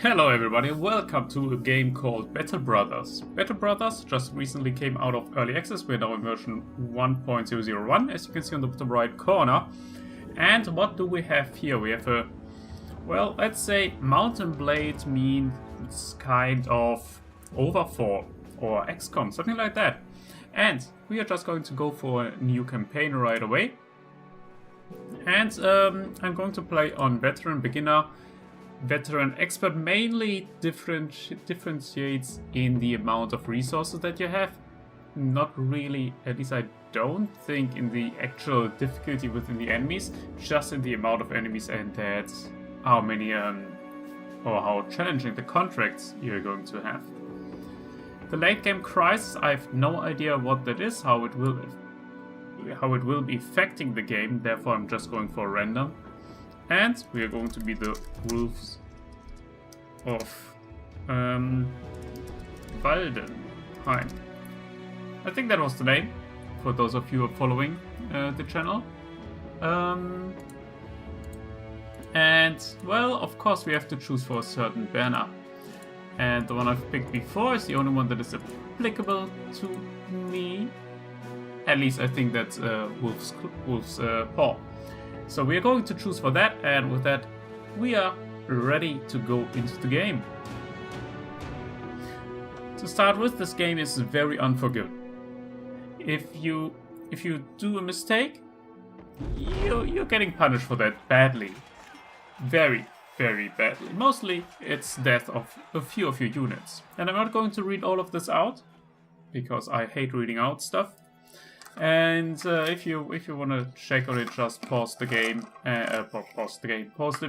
Hello everybody, welcome to a game called Battle Brothers. Battle Brothers just recently came out of early access. We're now in version 1.001, as you can see on the bottom right corner. And what do we have here? We have a, well, let's say Mountain Blade means kind of Overfall or XCOM, something like that. And we are just going to go for a new campaign right away. And I'm going to play on Veteran, Beginner, Veteran, Expert. Mainly differentiates in the amount of resources that you have. Not really, at least I don't think, in the actual difficulty within the enemies, just in the amount of enemies and that how many or how challenging the contracts you're going to have. The late game crisis, I have no idea what that is, how it will be affecting the game, therefore I'm just going for random. And we are going to be the wolves of Waldenheim. I think that was the name, for those of you who are following the channel. And, well, of course we have to choose for a certain banner. And the one I've picked before is the only one that is applicable to me. At least I think that's Wolf's Paw. So we are going to choose for that, and with that we are ready to go into the game. To start with, this game is very unforgiving. If you do a mistake, you're getting punished for that badly. Very, very badly. Mostly it's death of a few of your units. And I'm not going to read all of this out, because I hate reading out stuff. And if you want to check on it, just pause the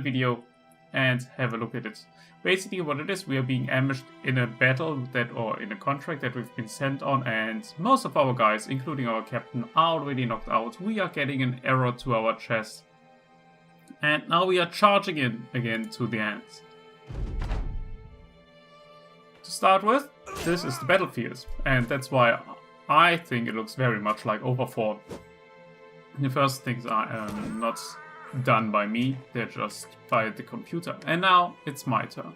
video and have a look at it. Basically what it is, we are being ambushed in a battle or in a contract that we've been sent on, and most of our guys, including our captain, are already knocked out. We are getting an arrow to our chest. And now we are charging in again to the end. To start with, this is the battlefield, and that's why I think it looks very much like Overfall. The first things are not done by me, they're just by the computer. And now it's my turn.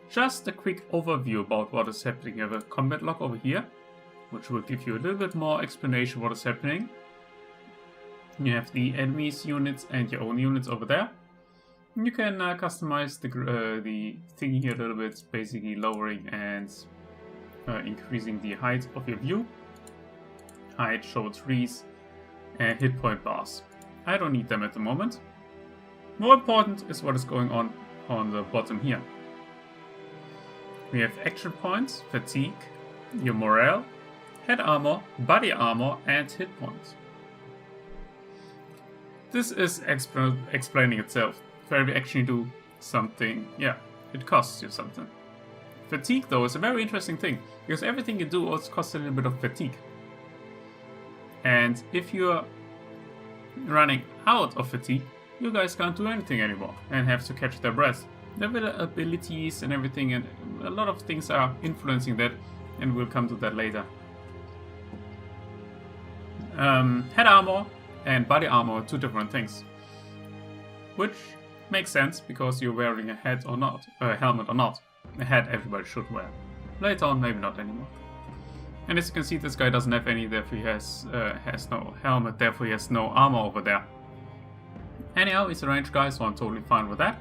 Just a quick overview about what is happening. You have a combat log over here, which will give you a little bit more explanation what is happening. You have the enemy's units and your own units over there. You can customize the thingy here a little bit, basically lowering and increasing the height of your view, height, show trees, and hit point bars. I don't need them at the moment. More important is what is going on the bottom here. We have action points, fatigue, your morale, head armor, body armor, and hit points. This is explaining itself. If you actually do something, yeah, it costs you something. Fatigue, though, is a very interesting thing, because everything you do also costs a little bit of fatigue. And if you're running out of fatigue, you guys can't do anything anymore and have to catch their breath. Their abilities and everything, and a lot of things are influencing that, and we'll come to that later. Head armor and body armor are two different things, which makes sense because you're wearing a head or not, a helmet or not. A hat everybody should wear. Later on, maybe not anymore. And as you can see, this guy doesn't have any, therefore he has no helmet, therefore he has no armor over there. Anyhow, he's a ranged guy, so I'm totally fine with that.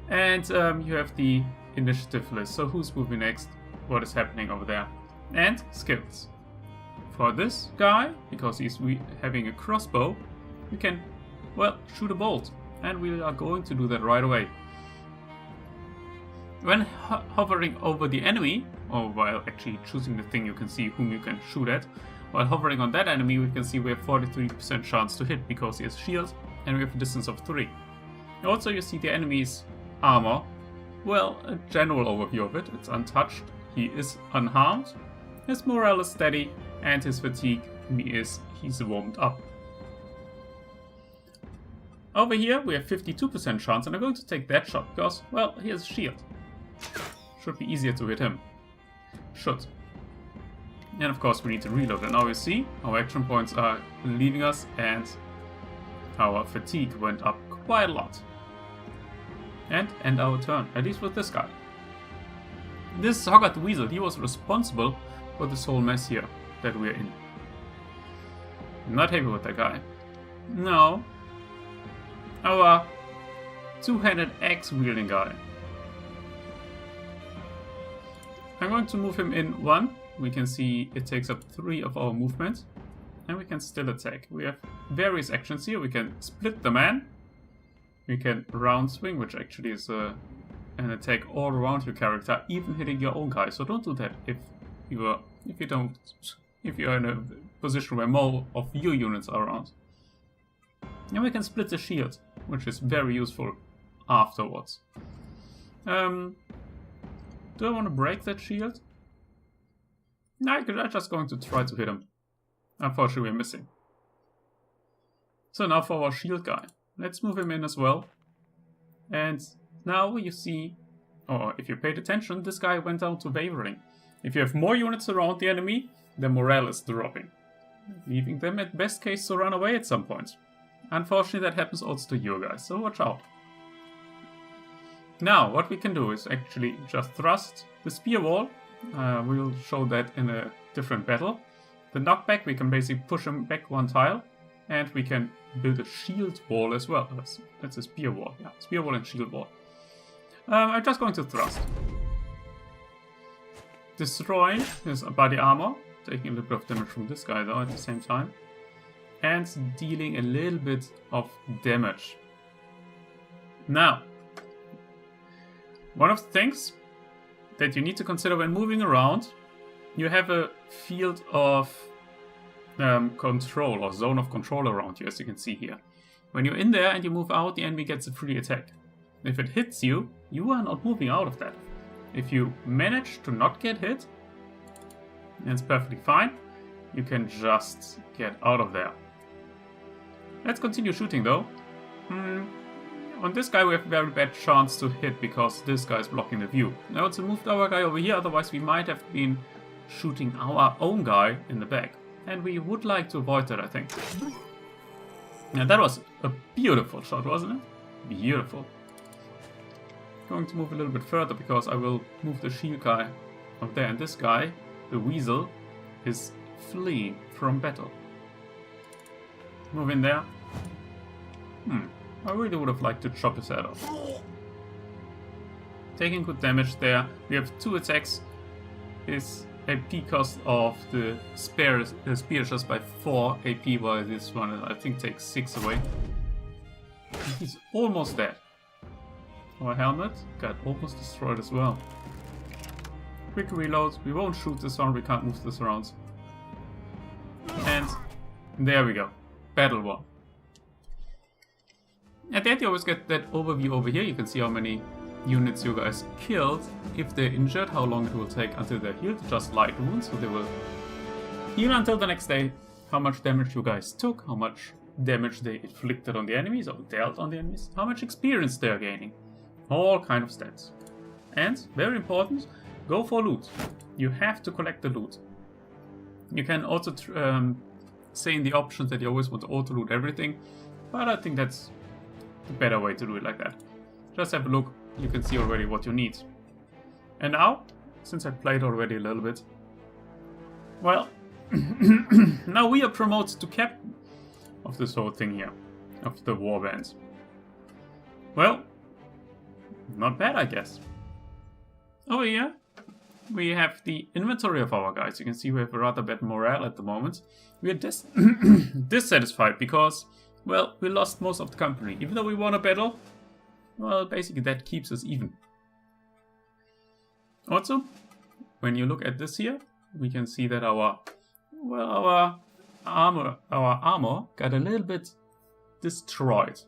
And you have the initiative list, so who's moving next, what is happening over there. And skills. For this guy, because he's having a crossbow, you can, well, shoot a bolt. And we are going to do that right away. When hovering over the enemy, or while actually choosing the thing, you can see whom you can shoot at. While hovering on that enemy, we can see we have 43% chance to hit because he has shield, and we have a distance of 3. Also, you see the enemy's armor. Well, a general overview of it. It's untouched. He is unharmed. His morale is steady, and his fatigue he's warmed up. Over here, we have 52% chance, and I'm going to take that shot because, well, he has a shield. Should be easier to hit him. Should. And of course we need to reload. And now you see our action points are leaving us and our fatigue went up quite a lot. and end our turn, at least with this guy. This Hoggart the Weasel, he was responsible for this whole mess here that we're in. I'm not happy with that guy. No. Our two-handed axe-wielding guy. I'm going to move him in 1. We can see it takes up 3 of our movement. And we can still attack. We have various actions here. We can split the man. We can round swing, which actually is an attack all around your character, even hitting your own guy. So don't do that if you're in a position where more of your units are around. And we can split the shield, which is very useful afterwards. Do I want to break that shield? No, I'm just going to try to hit him. Unfortunately, we're missing. So now for our shield guy. Let's move him in as well. And now you see, or if you paid attention, this guy went down to wavering. If you have more units around the enemy, their morale is dropping, leaving them at best case to run away at some point. Unfortunately, that happens also to you guys, so watch out. Now, what we can do is actually just thrust the spear wall. We'll show that in a different battle. The knockback, we can basically push him back 1 tile, and we can build a shield wall as well. That's a spear wall. Yeah, spear wall and shield wall. I'm just going to thrust. Destroying his body armor, taking a little bit of damage from this guy though at the same time, and dealing a little bit of damage. Now, one of the things that you need to consider when moving around, you have a field of control or zone of control around you, as you can see here. When you're in there and you move out, the enemy gets a free attack. If it hits you, you are not moving out of that. If you manage to not get hit, that's perfectly fine. You can just get out of there. Let's continue shooting though. On this guy we have a very bad chance to hit because this guy is blocking the view. I also moved our guy over here, otherwise we might have been shooting our own guy in the back. And we would like to avoid that, I think. Now that was a beautiful shot, wasn't it? Beautiful. Going to move a little bit further because I will move the shield guy up there. And this guy, the weasel, is fleeing from battle. Move in there. I really would have liked to chop his head off. Taking good damage there. We have 2 attacks. His AP cost of the spear just by 4 AP, while this one I think takes 6 away. He's almost dead. Our helmet got almost destroyed as well. Quick reload. We won't shoot this one, we can't move this around. And there we go. Battle 1. At the end you always get that overview over here. You can see how many units you guys killed, if they're injured, how long it will take until they're healed, just light wounds, so they will heal until the next day, how much damage you guys took, how much damage they inflicted on the enemies, or dealt on the enemies, how much experience they're gaining, all kind of stats. And, very important, go for loot. You have to collect the loot. You can also say in the options that you always want to auto-loot everything, but I think that's the better way to do it like that. Just have a look. You can see already what you need. And now, since I played already a little bit, well, now we are promoted to captain of this whole thing here, of the warband. Well, not bad, I guess. Over here, we have the inventory of our guys. You can see we have a rather bad morale at the moment. We are dissatisfied because, well, we lost most of the company. Even though we won a battle, well, basically that keeps us even. Also, when you look at this here, we can see that our armor got a little bit destroyed,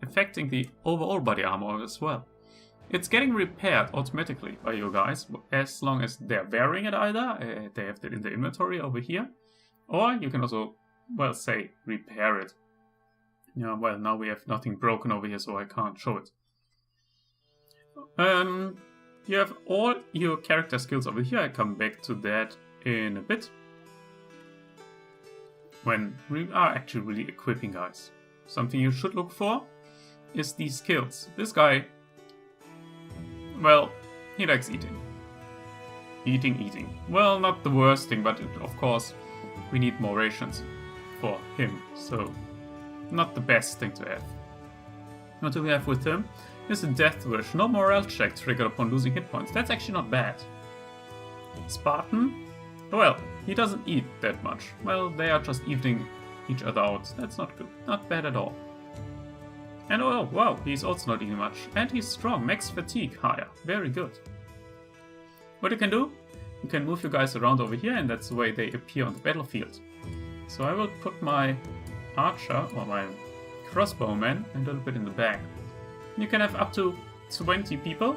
affecting the overall body armor as well. It's getting repaired automatically by you guys, as long as they're wearing it either, they have it in the inventory over here, or you can also, well, say, repair it. Yeah, well, now we have nothing broken over here, so I can't show it. You have all your character skills over here. I come back to that in a bit. When we are actually really equipping guys. Something you should look for is these skills. This guy Well, he likes eating. Eating. Well, not the worst thing, but of course we need more rations for him, so not the best thing to have. What do we have with him? Here's a death wish. No morale check triggered upon losing hit points. That's actually not bad. Spartan? Well, he doesn't eat that much. Well, they are just evening each other out. That's not good. Not bad at all. And oh wow, he's also not eating much. And he's strong. Max fatigue higher. Very good. What you can do? You can move your guys around over here, and that's the way they appear on the battlefield. So I will put my archer, or my crossbowman, a little bit in the back. You can have up to 20 people.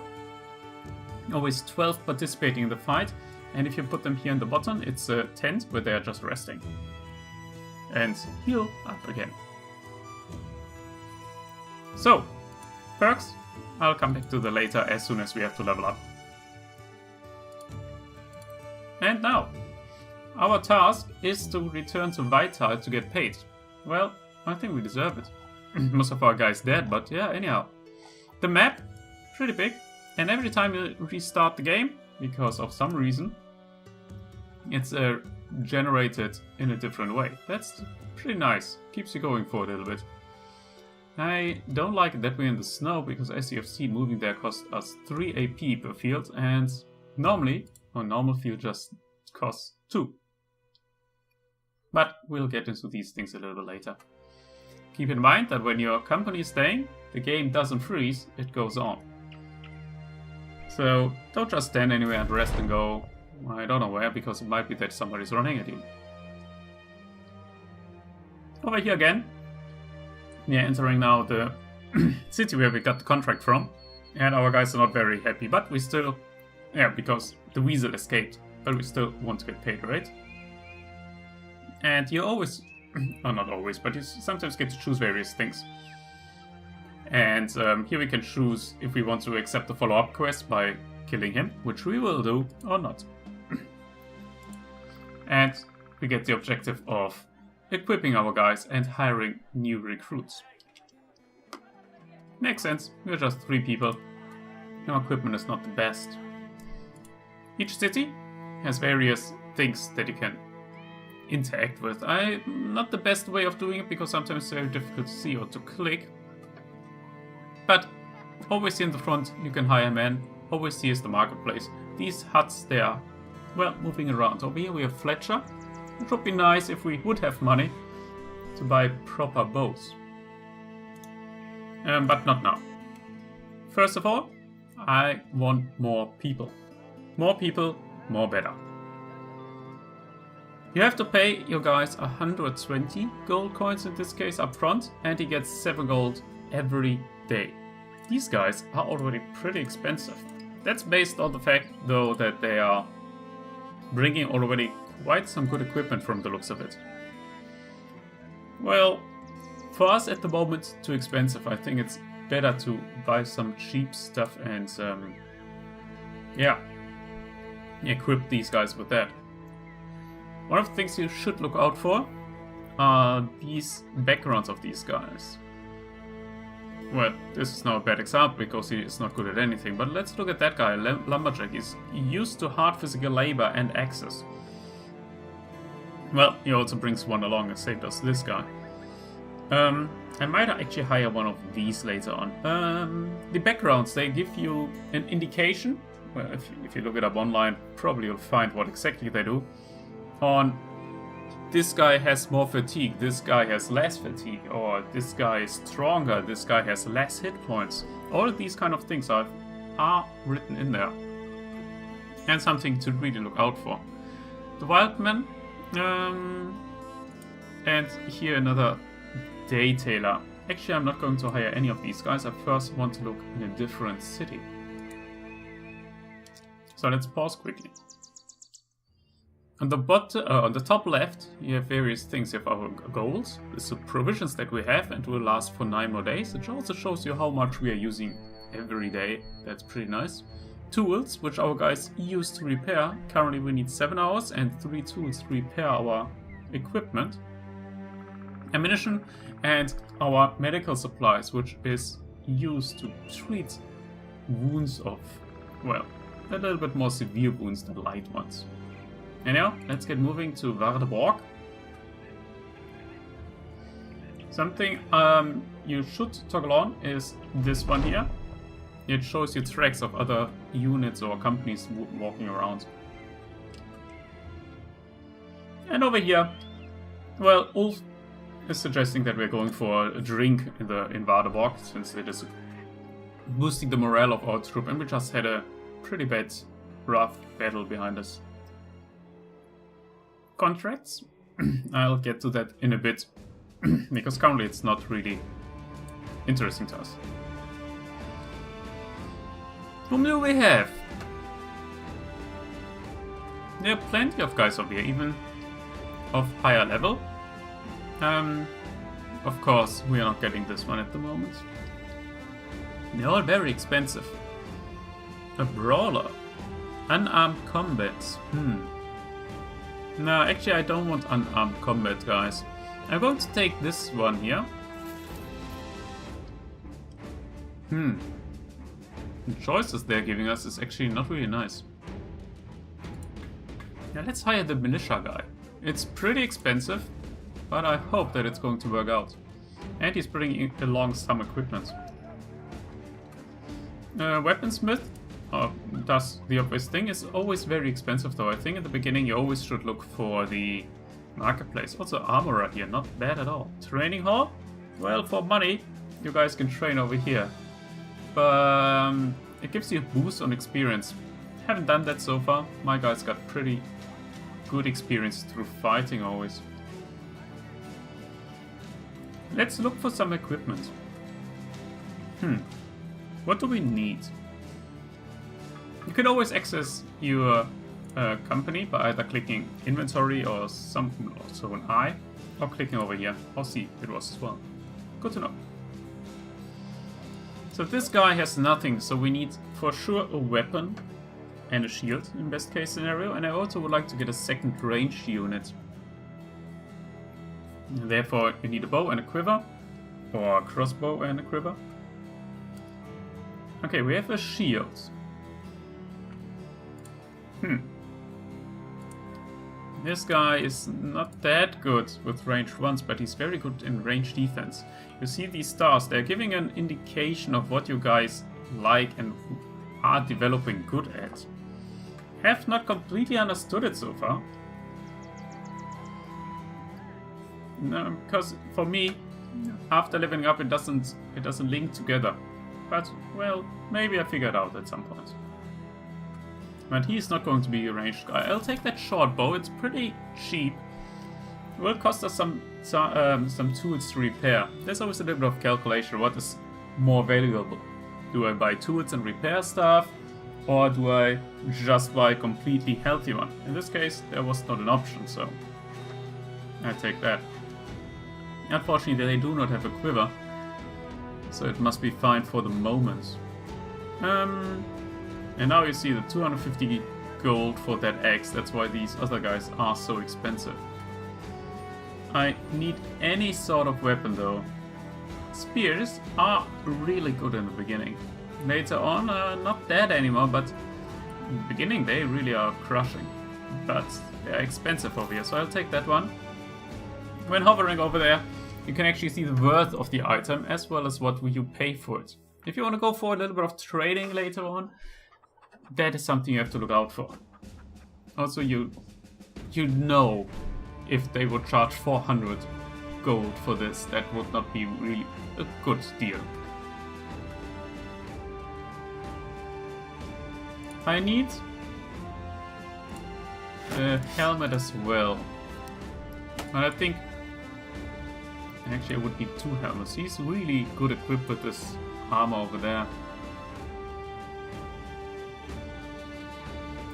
Always 12 participating in the fight. And if you put them here in the bottom, it's a tent where they are just resting. And heal up again. So, perks, I'll come back to that later as soon as we have to level up. And now, our task is to return to Vital to get paid. Well, I think we deserve it. Most of our guys dead, but yeah, anyhow. The map, pretty big, and every time you restart the game, because of some reason, it's generated in a different way. That's pretty nice, keeps you going for a little bit. I don't like that we're in the snow, because as you have seen, moving there costs us 3 AP per field, and normally, a normal field just costs 2. But we'll get into these things a little bit later. Keep in mind that when your company is staying, the game doesn't freeze, it goes on. So don't just stand anywhere and rest and go, I don't know where, because it might be that somebody's running at you. Over here again, we are entering now the city where we got the contract from. And our guys are not very happy, but we still, because the weasel escaped, but we still want to get paid, right? And you always, or not always, but you sometimes get to choose various things. And here we can choose if we want to accept the follow-up quest by killing him, which we will do, or not. And we get the objective of equipping our guys and hiring new recruits. Makes sense, we're just 3 people. Our equipment is not the best. Each city has various things that you can interact with. Not the best way of doing it, because sometimes it's very difficult to see or to click. But always here in the front you can hire men. Always here is the marketplace. These huts, they are, well, moving around. Over here we have Fletcher. It would be nice if we would have money to buy proper bows. But not now. First of all, I want more people. More people, more better. You have to pay your guys 120 gold coins in this case up front, and he gets 7 gold every day. These guys are already pretty expensive. That's based on the fact, though, that they are bringing already quite some good equipment from the looks of it. Well, for us at the moment, too expensive. I think it's better to buy some cheap stuff and, equip these guys with that. One of the things you should look out for are these backgrounds of these guys. Well, this is now a bad example because he is not good at anything, but let's look at that guy, Lumberjack. He's used to hard physical labor and axes. Well, he also brings one along, and same does this guy. I might actually hire one of these later on. The backgrounds, they give you an indication. Well, if you look it up online, probably you'll find what exactly they do. On this guy has more fatigue, this guy has less fatigue, or this guy is stronger, this guy has less hit points. All of these kind of things are written in there. And something to really look out for. The Wildman, and here another Daytailer. Actually, I'm not going to hire any of these guys. I first want to look in a different city. So let's pause quickly. On the top left, you have various things. You have our goals, the provisions that we have, and will last for 9 more days. It also shows you how much we are using every day. That's pretty nice. Tools, which our guys use to repair. Currently we need 7 hours and 3 tools to repair our equipment. Ammunition and our medical supplies, which is used to treat wounds of well, a little bit more severe wounds than light ones. Anyhow, let's get moving to Wardeborg. Something you should toggle on is this one here. It shows you tracks of other units or companies walking around. And over here, well, Ulf is suggesting that we're going for a drink in Wardeborg, since it is boosting the morale of our troop, and we just had a pretty bad, rough battle behind us. Contracts? I'll get to that in a bit, because currently it's not really interesting to us. Whom do we have? There are plenty of guys over here, even of higher level. Of course, we are not getting this one at the moment. They're all very expensive. A brawler. Unarmed combat. No, actually I don't want unarmed combat, guys. I'm going to take this one here. The choices they're giving us is actually not really nice. Now let's hire the militia guy. It's pretty expensive, but I hope that it's going to work out. And he's bringing along some equipment. Weaponsmith does the obvious thing. It's always very expensive though. I think in the beginning you always should look for the marketplace. Also armorer here, not bad at all. Training hall? Well, for money, you guys can train over here. But it gives you a boost on experience. Haven't done that so far. My guys got pretty good experience through fighting always. Let's look for some equipment. What do we need? You can always access your company by either clicking inventory or something, also an eye, or clicking over here. Or see, it was as well. Good to know. So this guy has nothing, so we need for sure a weapon and a shield in best case scenario, and I also would like to get a second range unit. Therefore you need a bow and a quiver, or a crossbow and a quiver. Okay, we have a shield. This guy is not that good with range ones, but he's very good in range defense. You see these stars, they're giving an indication of what you guys like and are developing good at. Have not completely understood it so far. No, because for me, after leveling up, it doesn't link together. But well, maybe I figure it out at some point. But he's not going to be a ranged guy. I'll take that short bow. It's pretty cheap. It will cost us some tools to repair. There's always a little bit of calculation. What is more valuable? Do I buy tools and repair stuff, or do I just buy a completely healthy one? In this case, there was not an option, so I take that. Unfortunately, they do not have a quiver, so it must be fine for the moment. And now you see the 250 gold for that axe. That's why these other guys are so expensive. I need any sort of weapon though. Spears are really good in the beginning. Later on, not that anymore, but in the beginning they really are crushing. But they're expensive over here, so I'll take that one. When hovering over there, you can actually see the worth of the item as well as what you pay for it. If you want to go for a little bit of trading later on, that is something you have to look out for. Also, you know, if they would charge 400 gold for this, that would not be really a good deal. I need a helmet as well. And I think actually it would be 2 helmets. He's really good equipped with this armor over there.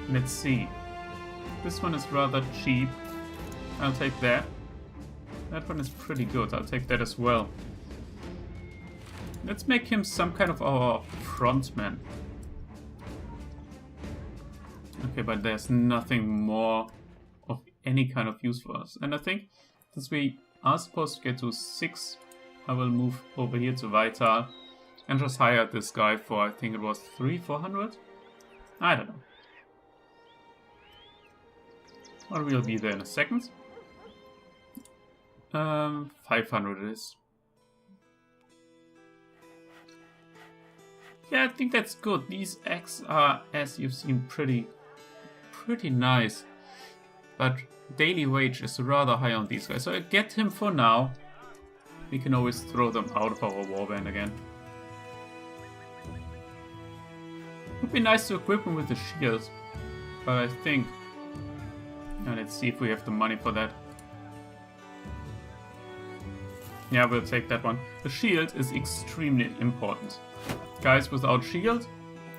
Let's see. This one is rather cheap. I'll take that. That one is pretty good. I'll take that as well. Let's make him some kind of our frontman. Okay, but there's nothing more of any kind of use for us. And I think since we are supposed to get to 6, I will move over here to Vital and just hire this guy for, I think it was 400? I don't know. Well, we'll be there in a second. 500 it is. Yeah, I think that's good. These eggs are, as you've seen, pretty nice. But daily wage is rather high on these guys. So I get him for now. We can always throw them out of our warband again. Would be nice to equip him with the shields. But I think... let's see if we have the money for that. Yeah, we'll take that one. The shield is extremely important. Guys without shield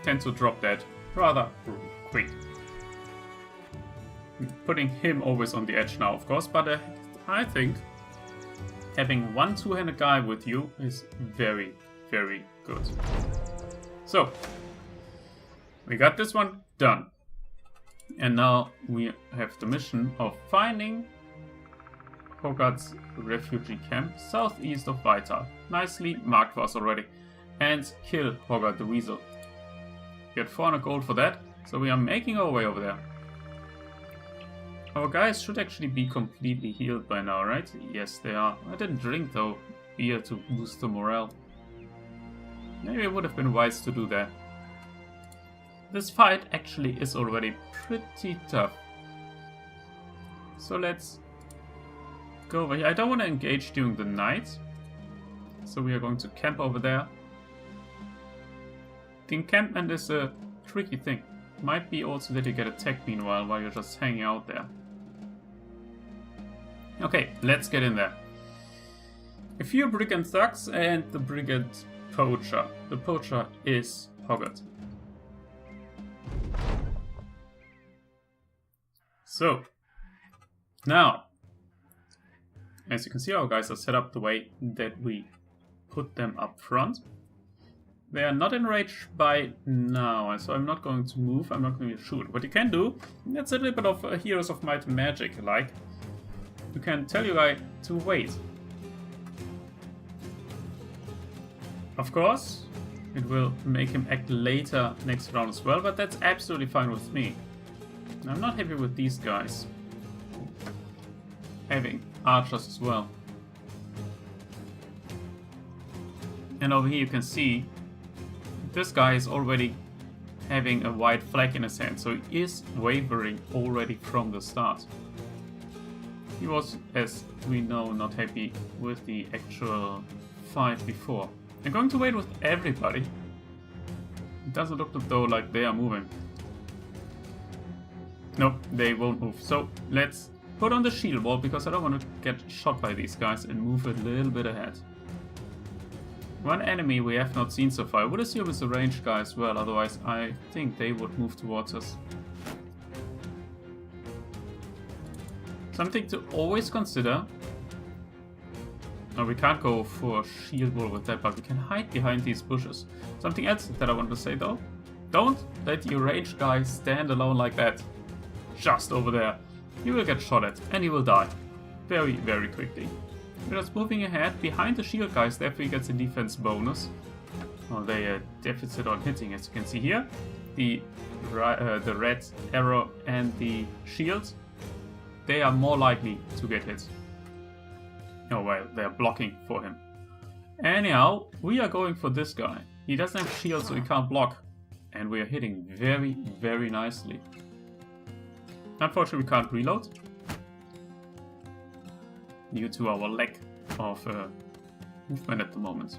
tend to drop dead rather quick. Putting him always on the edge now, of course, but I think having one two-handed guy with you is very, very good. So, we got this one done. And now we have the mission of finding Hogarth's refugee camp southeast of Vital. Nicely marked for us already. And kill Hogarth the Weasel. Get 400 gold for that, so we are making our way over there. Our guys should actually be completely healed by now, right? Yes, they are. I didn't drink, though, beer to boost the morale. Maybe it would have been wise to do that. This fight actually is already pretty tough. So let's go over here. I don't want to engage during the night, so we are going to camp over there. The encampment is a tricky thing. Might be also that you get attacked meanwhile while you're just hanging out there. Okay, let's get in there. A few brigand thugs and the brigand poacher. The poacher is Hogarth. So, now, as you can see, our guys are set up the way that we put them up front. They are not enraged by now, so I'm not going to move, I'm not going to shoot. What you can do, that's a little bit of Heroes of Might and Magic, like, you can tell your guy to wait. Of course, it will make him act later next round as well, but that's absolutely fine with me. I'm not happy with these guys having archers as well. And over here you can see this guy is already having a white flag in his hand, so he is wavering already from the start. He was, as we know, not happy with the actual fight before. I'm going to wait with everybody. It doesn't look though like they are moving. Nope, they won't move. So let's put on the shield wall because I don't want to get shot by these guys and move a little bit ahead. One enemy we have not seen so far. I would assume it's a ranged guy as well, otherwise I think they would move towards us. Something to always consider. No, we can't go for shield wall with that, but we can hide behind these bushes. Something else that I want to say though. Don't let your ranged guy stand alone like that. Just over there. He will get shot at and he will die. Very, very quickly. We're just moving ahead. Behind the shield guys, therefore he gets a defense bonus. Well, they deficit on hitting, as you can see here. The red arrow and the shield, they are more likely to get hit. Oh well, they're blocking for him. Anyhow, we are going for this guy. He doesn't have shield, so he can't block. And we are hitting very, very nicely. Unfortunately, we can't reload due to our lack of movement at the moment.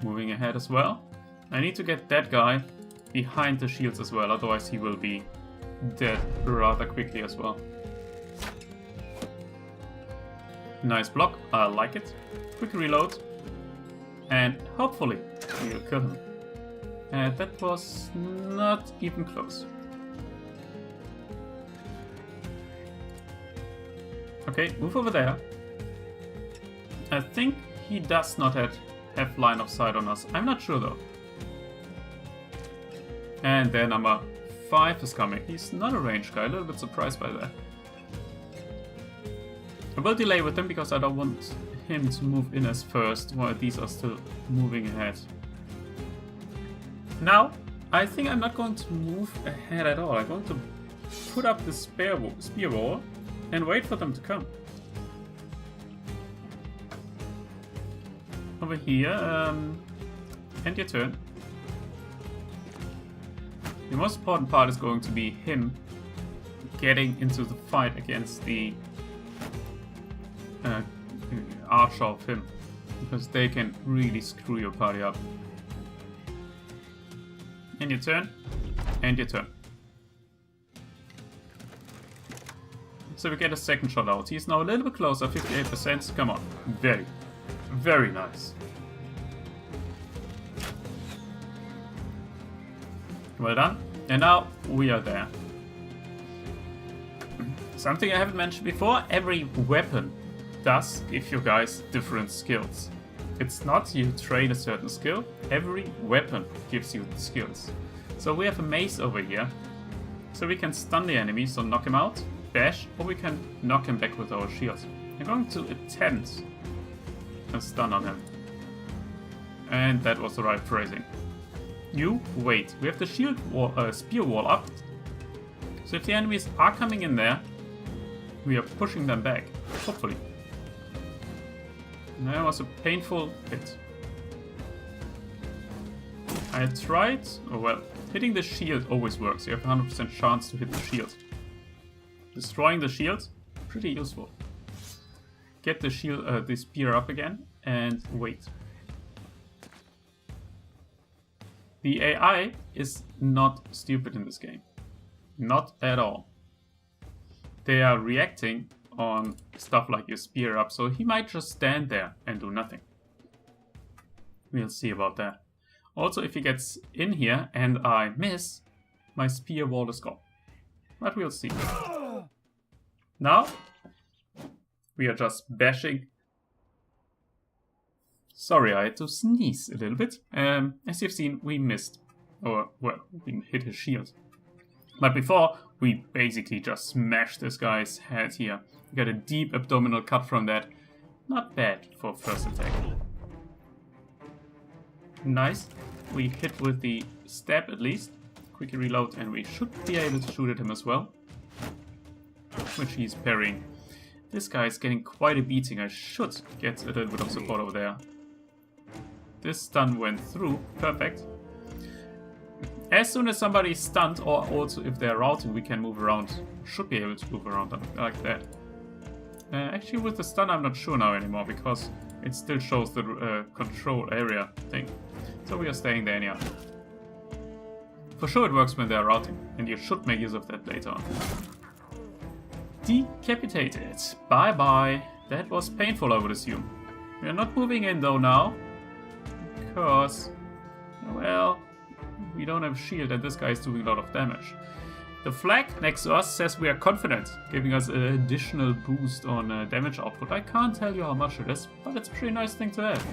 Moving ahead as well. I need to get that guy behind the shields as well, otherwise he will be dead rather quickly as well. Nice block, I like it. Quick reload. And hopefully we'll kill him. And that was not even close. Okay, move over there. I think he does not have line of sight on us. I'm not sure though. And then number 5 is coming. He's not a ranged guy, a little bit surprised by that. I will delay with him because I don't want him to move in as first while these are still moving ahead. Now, I think I'm not going to move ahead at all. I'm going to put up the spear wall and wait for them to come. Over here, end your turn. The most important part is going to be him getting into the fight against the archer of him, because they can really screw your party up. End your turn, and your turn. So we get a second shot out. He's now a little bit closer, 58%. Come on, very, very nice. Well done. And now we are there. Something I haven't mentioned before, every weapon does give you guys different skills. It's not you train a certain skill, every weapon gives you the skills. So we have a mace over here, so we can stun the enemy, so knock him out, bash, or we can knock him back with our shield. I'm going to attempt a stun on him. And that was the right phrasing. You wait. We have the shield wall, spear wall up. So if the enemies are coming in there, we are pushing them back. Hopefully. That was a painful hit. I tried. Oh well, hitting the shield always works. You have a 100% chance to hit the shield. Destroying the shield, pretty useful. Get the shield, the spear up again, and wait. The AI is not stupid in this game. Not at all. They are reacting on stuff like your spear up, so he might just stand there and do nothing. We'll see about that. Also, if he gets in here and I miss, my spear wall is gone. But we'll see. Now, we are just bashing. Sorry, I had to sneeze a little bit. As you've seen, we missed. Or, well, we hit his shield. But before, we basically just smashed this guy's head here. We got a deep abdominal cut from that. Not bad for first attack. Nice. We hit with the stab at least. Quickly reload and we should be able to shoot at him as well. Which he's parrying. This guy is getting quite a beating. I should get a little bit of support over there. This stun went through. Perfect. As soon as somebody is stunned, or also if they're routing, we can move around. Should be able to move around like that. Actually, with the stun, I'm not sure now anymore, because it still shows the control area thing. So we are staying there anyhow. For sure it works when they're routing, and you should make use of that later on. Decapitated. Bye-bye. That was painful, I would assume. We are not moving in though now, because, well, we don't have a shield and this guy is doing a lot of damage. The flag next to us says we are confident, giving us an additional boost on damage output. I can't tell you how much it is, but it's a pretty nice thing to have.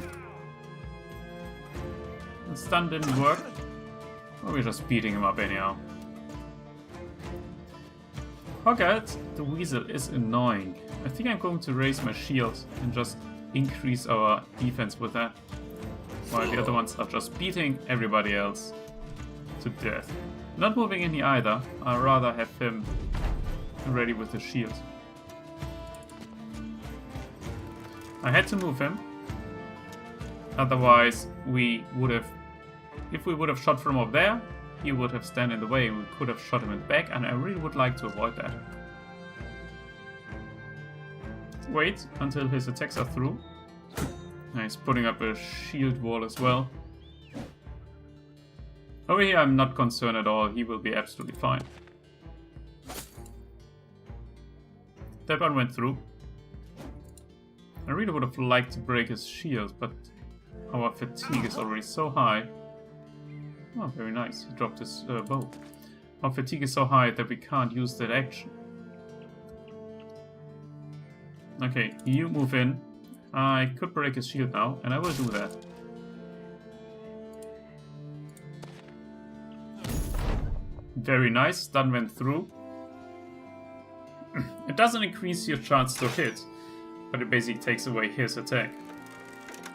The stun didn't work. Well, we're just beating him up anyhow. Okay, the weasel is annoying. I think I'm going to raise my shield and just increase our defense with that. While the other ones are just beating everybody else to death. Not moving in here either. I'd rather have him ready with the shield. I had to move him. Otherwise, we would have... If we would have shot from up there, he would have stand in the way and we could have shot him in the back, and I really would like to avoid that. Wait until his attacks are through. He's putting up a shield wall as well. Over here I'm not concerned at all, he will be absolutely fine. That one went through. I really would have liked to break his shield, but our fatigue is already so high. Oh, very nice, he dropped his bow. Our fatigue is so high that we can't use that action. Okay, you move in. I could break his shield now, and I will do that. Very nice, stun went through. It doesn't increase your chance to hit, but it basically takes away his attack.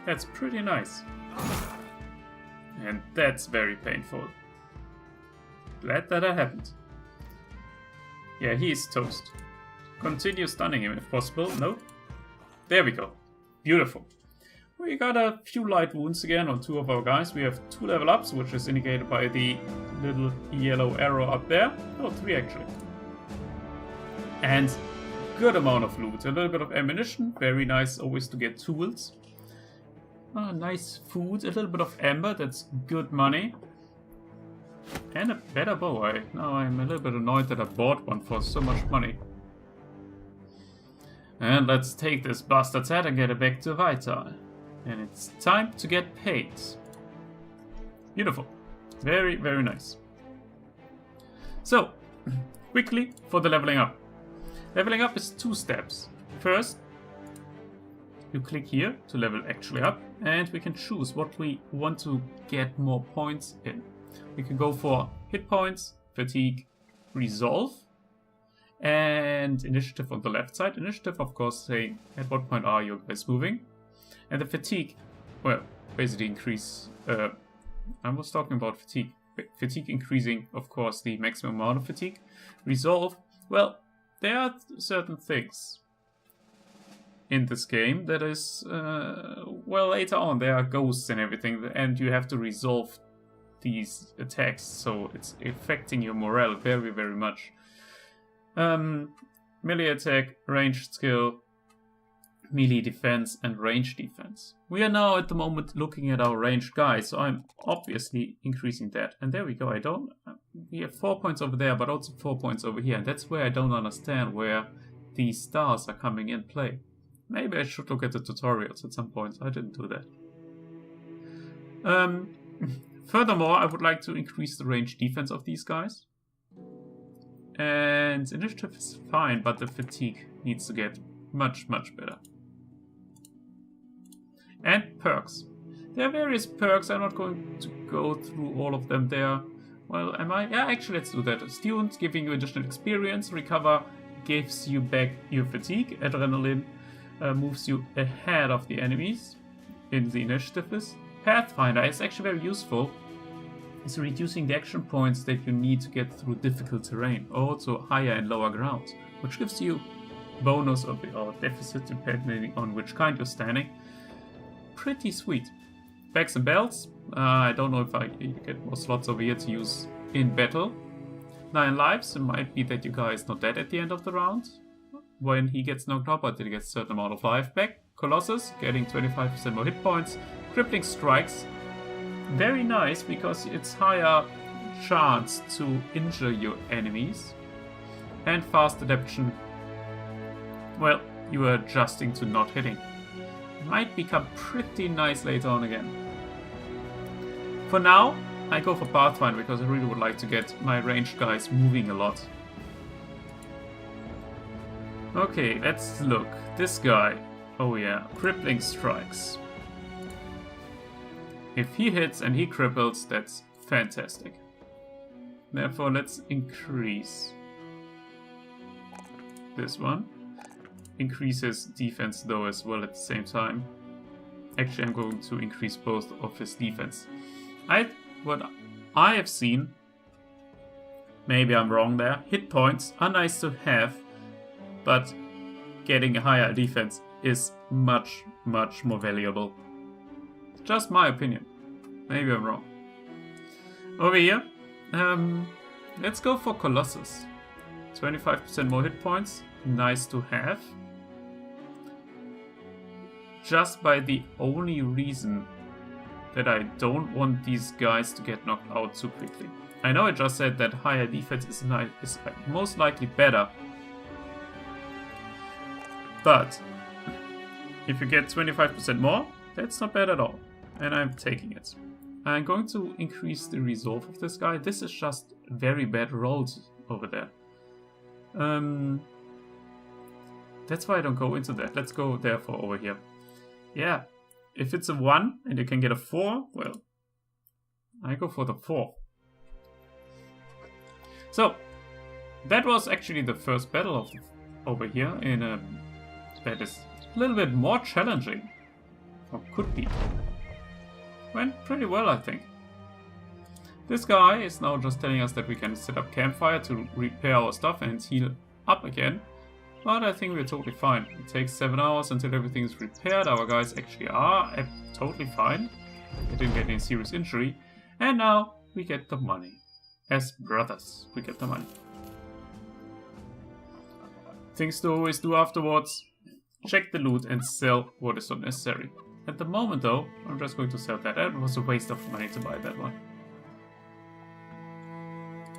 That's pretty nice. And that's very painful. Glad that happened. Yeah, he is toast. Continue stunning him if possible. No. There we go. Beautiful. We got a few light wounds again on 2 of our guys. We have 2 level ups, which is indicated by the little yellow arrow up there. Oh, 3 actually. And good amount of loot. A little bit of ammunition. Very nice always to get tools. Nice food. A little bit of amber. That's good money. And a better bow. Now I'm a little bit annoyed that I bought one for so much money. And let's take this bastard's head and get it back to Vital. And it's time to get paid. Beautiful. Very, very nice. So, quickly for the leveling up. Leveling up is 2 steps. First, you click here to level actually up, and we can choose what we want to get more points in. We can go for hit points, fatigue, resolve, and initiative on the left side. Initiative, of course, saying at what point are you guys moving. And the fatigue, well, basically increase. I was talking about fatigue. Fatigue increasing, of course, the maximum amount of fatigue. Resolve, well, there are certain things in this game that is, well, later on there are ghosts and everything, and you have to resolve these attacks, so it's affecting your morale very, very much. Melee attack, ranged skill, melee defense, and range defense. We are now at the moment looking at our ranged guys, so I'm obviously increasing that. And there we go. We have 4 points over there, but also 4 points over here. And that's where I don't understand where these stars are coming in play. Maybe I should look at the tutorials at some point. I didn't do that. Furthermore, I would like to increase the range defense of these guys. And initiative is fine, but the fatigue needs to get much, much better. And perks. There are various perks. I'm not going to go through all of them there. Well, am I? Yeah, actually, let's do that. Student, giving you additional experience. Recover gives you back your fatigue. Adrenaline moves you ahead of the enemies in the initiative list. Pathfinder is actually very useful. It's reducing the action points that you need to get through difficult terrain, also higher and lower ground, which gives you bonus or deficit depending on which kind you're standing. Pretty sweet. Bags and belts. I don't know if I get more slots over here to use in battle. 9 lives. It might be that your guy is not dead at the end of the round when he gets knocked out, but he gets a certain amount of life back. Colossus, getting 25% more hit points. Crippling strikes. Very nice because it's higher chance to injure your enemies. And fast adaptation. Well, you are adjusting to not hitting. Might become pretty nice later on again. For now, I go for Pathfinder because I really would like to get my ranged guys moving a lot. Okay, let's look. This guy. Oh yeah, crippling strikes. If he hits and he cripples, that's fantastic. Therefore, let's increase this one. Increases defense though as well at the same time. Actually, I'm going to increase both of his defense. What I have seen, maybe I'm wrong there, hit points are nice to have, but getting a higher defense is much, much more valuable. Just my opinion. Maybe I'm wrong. Over here, let's go for Colossus. 25% more hit points, nice to have. Just by the only reason that I don't want these guys to get knocked out too quickly. I know I just said that higher defense is most likely better. But if you get 25% more, that's not bad at all. And I'm taking it. I'm going to increase the resolve of this guy. This is just very bad rolls over there. That's why I don't go into that. Let's go therefore over here. Yeah, if it's a 1 and you can get a 4, well, I go for the 4. So, that was actually the first battle over here in a that is a little bit more challenging. Or could be. Went pretty well, I think. This guy is now just telling us that we can set up campfire to repair our stuff and heal up again. But I think we're totally fine. It takes 7 hours until everything is repaired. Our guys actually are totally fine. They didn't get any serious injury. And now we get the money. As brothers, we get the money. Things to always do afterwards. Check the loot and sell what is not necessary. At the moment though, I'm just going to sell that. That was a waste of money to buy that one.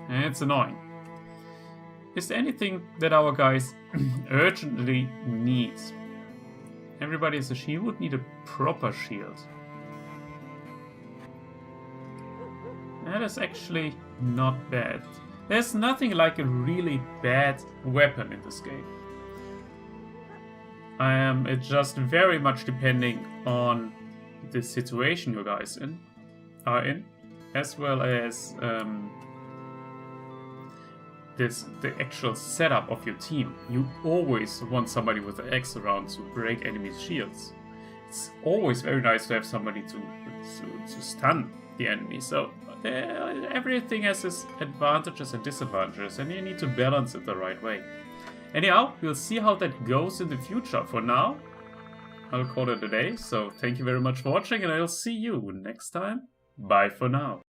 And it's annoying. Is there anything that our guys urgently need? Everybody has a shield. Would need a proper shield. That is actually not bad. There's nothing like a really bad weapon in this game. It's just very much depending on the situation you guys are in, as well as the actual setup of your team. You always want somebody with an axe around to break enemies' shields. It's always very nice to have somebody to stun the enemy. So everything has its advantages and disadvantages, and you need to balance it the right way. Anyhow, we'll see how that goes in the future. For now, I'll call it a day. So thank you very much for watching, and I'll see you next time. Bye for now.